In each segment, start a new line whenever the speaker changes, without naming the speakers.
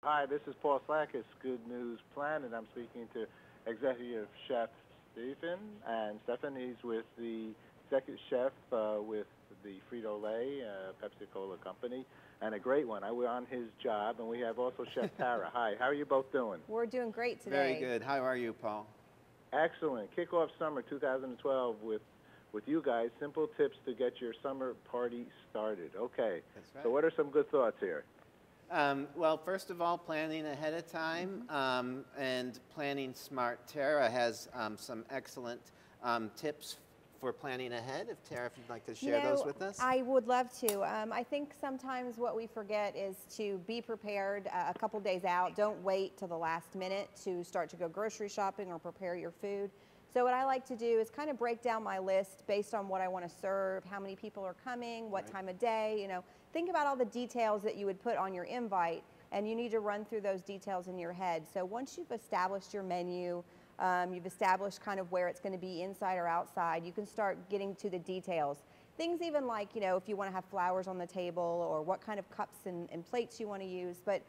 Hi, this is Paul Slack. It's Good News Planet. I'm speaking to Executive Chef Stephen. He's with the Executive Chef with the Frito-Lay, Pepsi Cola Company, and a great one. I was on his job, and we have also Chef Tara. Hi, how are you both doing?
We're doing great
Very
today.
good. How are you, Paul?
Excellent. Kickoff summer 2012 with you guys. Simple tips to get your summer party started. Okay.
That's right.
So what are some good thoughts here?
Well, first of all, planning ahead of time and planning smart. Tara has some excellent tips for planning ahead. Tara, if you'd like to share those with us.
I would love to. I think sometimes what we forget is to be prepared a couple days out. Don't wait till the last minute to start to go grocery shopping or prepare your food. So what I like to do is kind of break down my list based on what I want to serve, how many people are coming, what time of day, think about all the details that you would put on your invite, and you need to run through those details in your head. So once you've established your menu, you've established kind of where it's going to be inside or outside, you can start getting to the details. Things even like, if you want to have flowers on the table or what kind of cups and plates you want to use. But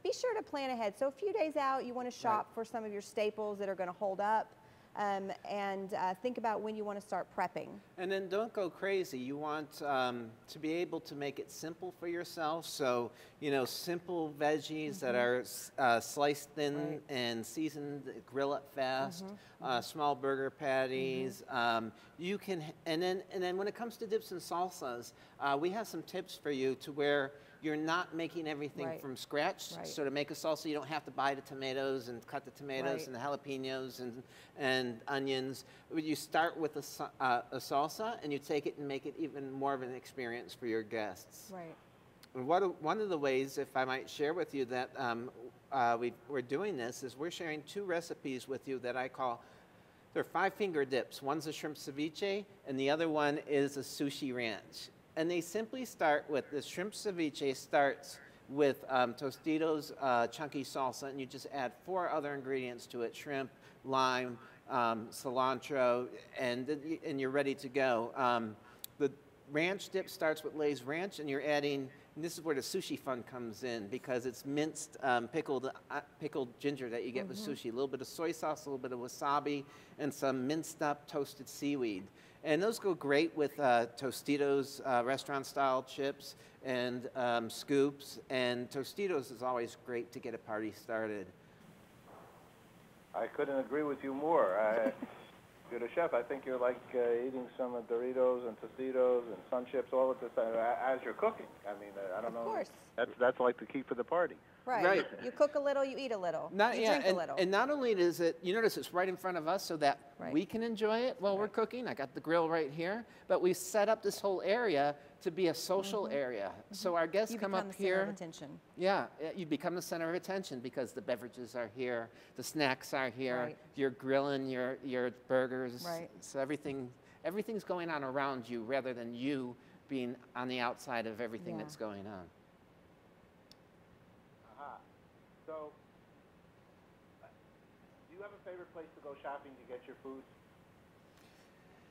be sure to plan ahead. So a few days out, you want to shop for some of your staples that are going to hold up. And think about when you want to start prepping.
And then don't go crazy. You want to be able to make it simple for yourself. So, simple veggies that are sliced thin and seasoned, grill it fast, small burger patties. You can, and then when it comes to dips and salsas, we have some tips for you to where you're not making everything from scratch. So to make a salsa, you don't have to buy the tomatoes and cut the tomatoes and the jalapenos and onions. You start with a salsa and you take it and make it even more of an experience for your guests.
Right.
And one of the ways, if I might share with you, that we're doing this is we're sharing 2 recipes with you that I call, they're 5-finger dips. One's a shrimp ceviche and the other one is a sushi ranch. And they simply start with, the shrimp ceviche starts with Tostitos chunky salsa, and you just add 4 other ingredients to it: shrimp, lime, cilantro, and you're ready to go. The ranch dip starts with Lay's Ranch, and you're adding, and this is where the sushi fun comes in, because it's minced pickled ginger that you get with sushi. A little bit of soy sauce, a little bit of wasabi, and some minced up toasted seaweed. And those go great with Tostitos restaurant-style chips and scoops. And Tostitos is always great to get a party started.
I couldn't agree with you more. You're the chef. I think you're like eating some Doritos and Tostitos and Sun Chips all at the time as you're cooking. I mean, I don't know.
Of course.
That's like the key for the party.
Right. You cook a little, you eat a little. You drink a little.
And not only is it, you notice it's right in front of us so that we can enjoy it while we're cooking. I got the grill right here. But we set up this whole area to be a social area. So our guests come up here.
You become the center of attention.
Yeah, you become the center of attention because the beverages are here, the snacks are here, you're grilling your burgers. So everything's going on around you rather than you being on the outside of everything that's going on.
So, do you have a favorite place to go shopping to get your food?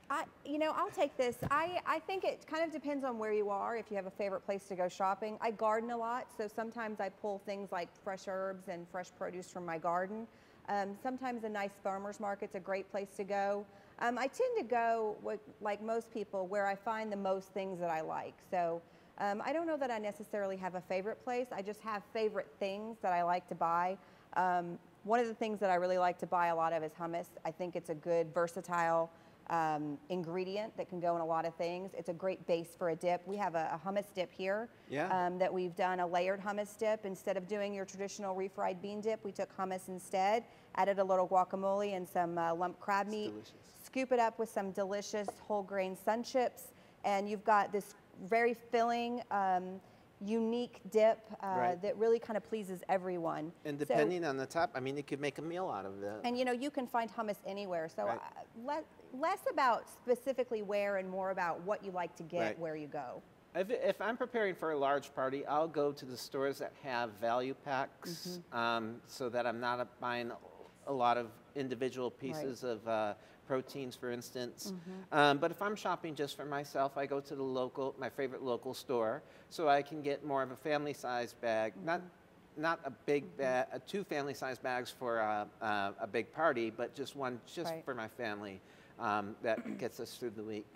I'll take this. I think it kind of depends on where you are, if you have a favorite place to go shopping. I garden a lot, so sometimes I pull things like fresh herbs and fresh produce from my garden. Sometimes a nice farmer's market's a great place to go. I tend to go, like most people, where I find the most things that I like. So I don't know that I necessarily have a favorite place. I just have favorite things that I like to buy. One of the things that I really like to buy a lot of is hummus. I think it's a good, versatile ingredient that can go in a lot of things. It's a great base for a dip. We have a hummus dip here that we've done, a layered hummus dip. Instead of doing your traditional refried bean dip, we took hummus instead, added a little guacamole and some lump crab meat, scoop it up with some delicious whole grain Sun Chips, and you've got this very filling, unique dip that really kind of pleases everyone.
And depending on the top, I mean, you could make a meal out of that.
And you can find hummus anywhere. So less about specifically where and more about what you like to get where you go.
If I'm preparing for a large party, I'll go to the stores that have value packs so that I'm not buying a lot of individual pieces of proteins, for instance. But if I'm shopping just for myself, I go to my favorite local store, so I can get more of a family-sized bag. not a big bag, 2 family-sized bags for a big party, but just one just
Right.
for my family that gets us through the week.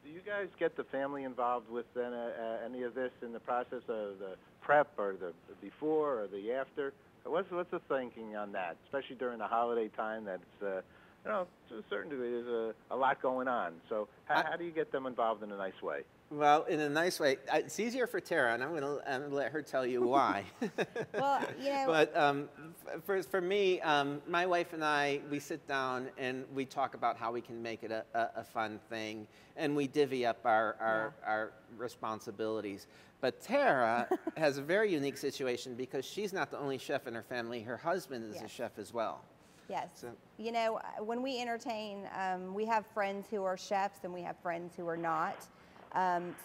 Do you guys get the family involved with any of this in the process of the prep or the before or the after? What's the thinking on that, especially during the holiday time? That's you know, to a certain degree, there's a lot going on. So how do you get them involved in a nice way?
Well, in a nice way. It's easier for Tara, and I'm going to let her tell you why.
Well, you know.
But for me, my wife and I, we sit down and we talk about how we can make it a fun thing, and we divvy up our responsibilities. But Tara has a very unique situation because she's not the only chef in her family. Her husband is a chef as well.
Yes.
So,
you know, when we entertain, we have friends who are chefs and we have friends who are not.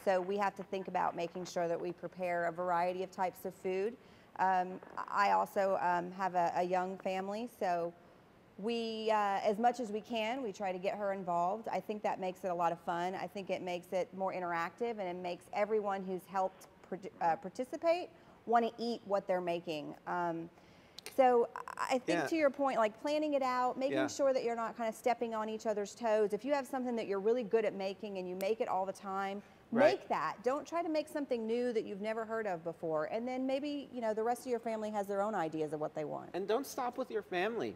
So we have to think about making sure that we prepare a variety of types of food. I also have a young family, so we, as much as we can, we try to get her involved. I think that makes it a lot of fun. I think it makes it more interactive, and it makes everyone who's helped participate want to eat what they're making. So I think to your point, like planning it out, making sure that you're not kind of stepping on each other's toes. If you have something that you're really good at making and you make it all the time, make that. Don't try to make something new that you've never heard of before. And then maybe, you know, the rest of your family has their own ideas of what they want.
And don't stop with your family.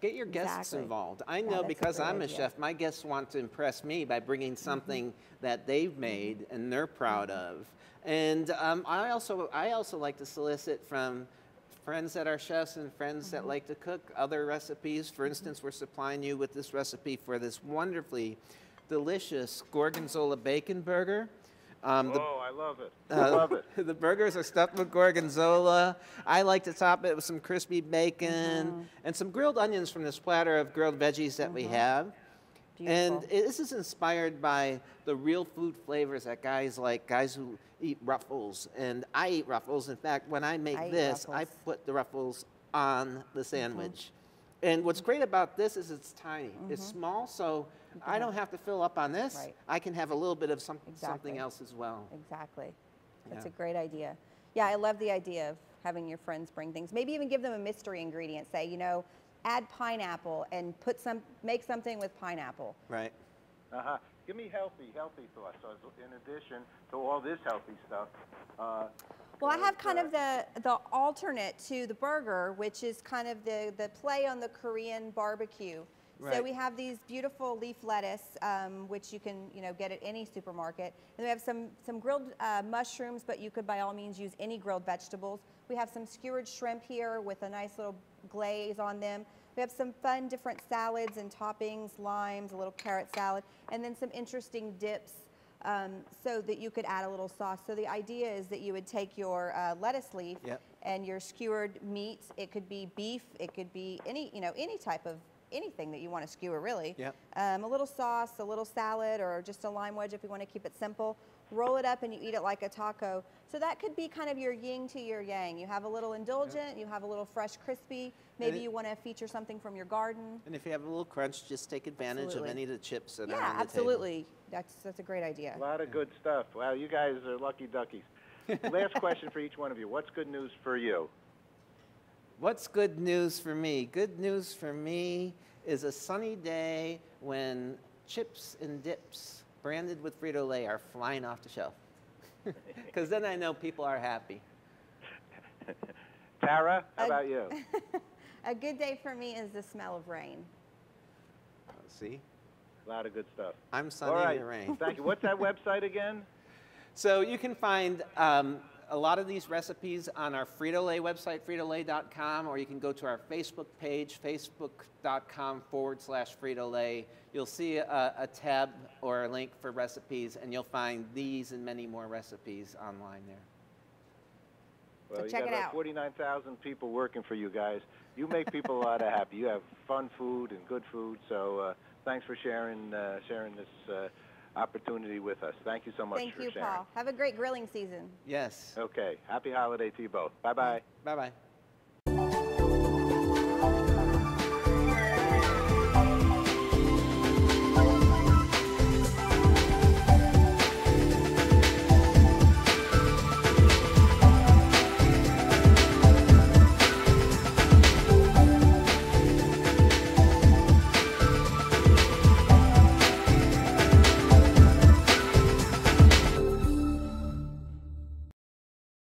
Get your guests involved. I know
that's
because I'm a
idea.
chef, my guests want to impress me by bringing something that they've made and they're proud of. And I also like to solicit from friends that are chefs and friends that like to cook other recipes. For instance, we're supplying you with this recipe for this wonderfully delicious gorgonzola bacon burger.
I love it. I love it.
The burgers are stuffed with gorgonzola. I like to top it with some crispy bacon and some grilled onions from this platter of grilled veggies that we have.
Beautiful.
And this is inspired by the real food flavors that guys who eat Ruffles. And I eat Ruffles. In fact, when I make this, I put the Ruffles on the sandwich. And what's great about this is it's tiny. It's small, so I don't have to fill up on this. I can have a little bit of something else as well.
Exactly. That's a great idea. Yeah, I love the idea of having your friends bring things. Maybe even give them a mystery ingredient. Say, you know, add pineapple and make something with pineapple.
Right.
Give me healthy thoughts. So in addition to all this healthy stuff.
Well, I have kind of the alternate to the burger, which is kind of the play on the Korean barbecue.
Right.
So we have these beautiful leaf lettuce, which you can get at any supermarket. And we have some grilled mushrooms, but you could by all means use any grilled vegetables. We have some skewered shrimp here with a nice little glaze on them. We have some fun different salads and toppings, limes, a little carrot salad, and then some interesting dips so that you could add a little sauce. So the idea is that you would take your lettuce leaf and your skewered meat. It could be beef, it could be any type of anything that you want to skewer, really. A little sauce, a little salad, or just a lime wedge if you want to keep it simple. Roll it up and you eat it like a taco. So that could be kind of your yin to your yang. You have a little indulgent, you have a little fresh crispy. Maybe you want to feature something from your garden.
And if you have a little crunch, just take advantage of any of the chips that are on the table.
Absolutely. That's a great idea.
A lot of good stuff. Wow, you guys are lucky duckies. Last question for each one of you. What's good news for you?
What's good news for me? Good news for me is a sunny day when chips and dips branded with Frito-Lay are flying off the shelf. Because then I know people are happy.
Tara, how about you?
A good day for me is the smell of rain.
See?
A lot of good stuff.
I'm sunny
All right.
in the rain.
Thank you. What's that website again?
So you can find a lot of these recipes on our Frito-Lay website, Frito-Lay.com, or you can go to our Facebook page, Facebook.com/Frito-Lay. You'll see a tab or a link for recipes, and you'll find these and many more recipes online there.
Well,
So
you
check
got
it
about
out.
49,000 people working for you guys. You make people a lot of happy. You have fun food and good food. So thanks for sharing this opportunity with us. Thank you so much for sharing.
Thank you, Paul. Have a great grilling season.
Yes.
Okay. Happy holiday to you both. Bye-bye.
Bye-bye.